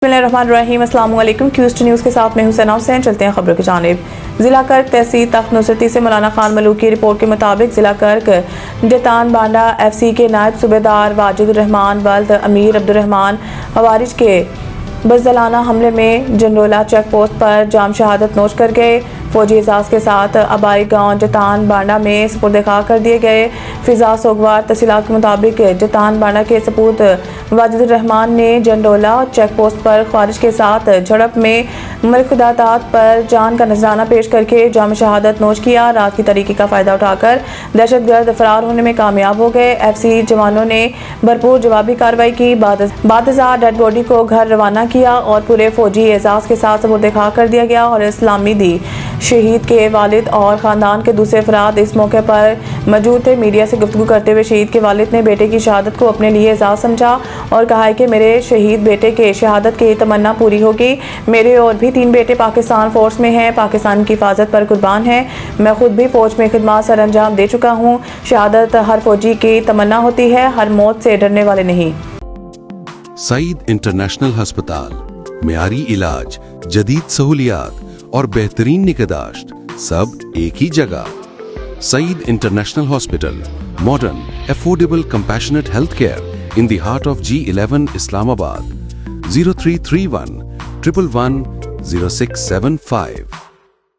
बिस्मिल्लाहिर्रहमानिर्रहीम। अस्सलाम वालेकुम। क्यूस्ट न्यूज़ के साथ मैं हुसैन हुसैन। चलते हैं खबरों की जानिब। ज़िला कर्क तहसील तख्त नुसरती से मौलाना खान मलूक की रिपोर्ट के मुताबिक ज़िला कर्क जतान बांडा FC के नायब सूबेदार वाजिद रहमान वल्द अमीर अब्दुर्रहमान हवारिज के बज़दलाना हमले में जंडोला चेक पोस्ट पर जाम शहादत नोश कर गए। फौजी एजाज के साथ आबाई गांव जतान बांडा में सपुर्द खा कर दिए गए। फिजा सोगवार तहसीलात के मुताबिक जतान बांडा के सपूत वाजिद रहमान ने जंडोला चेक पोस्ट पर ख्वारिज के साथ झड़प में मुल्कदातात पर जान का नजराना पेश करके जाम शहादत नोश किया। रात की तारीकी का फ़ायदा उठाकर दहशतगर्द फरार होने में कामयाब हो गए। FC जवानों ने भरपूर जवाबी कार्रवाई की। बादशाह डेड बॉडी को घर रवाना किया और पूरे फौजी एजाज के साथ सपुर्द खा कर दिया गया और इस्लामी दी। शहीद के वालिद और ख़ानदान के दूसरे अफराद इस मौके पर मौजूद थे। मीडिया से गुफ्तगू करते हुए शहीद के वालिद ने बेटे की शहादत को अपने लिए एजाज समझा और कहा है कि मेरे शहीद बेटे के शहादत की तमन्ना पूरी होगी। मेरे और भी 3 बेटे पाकिस्तान फोर्स में हैं, पाकिस्तान की हिफाजत पर कुर्बान हैं। मैं खुद भी फौज में खिदमत सर अंजाम दे चुका हूँ। शहादत हर फौजी की तमन्ना होती है, हर मौत से डरने वाले नहीं। सईद इंटरनेशनल हस्पताल, मेयारी इलाज, जदीद सहूलियात और बेहतरीन निगहदाश्त सब एक ही जगह। Saeed international hospital, modern, affordable, compassionate health care in the heart of G11 Islamabad. 0331 111 0675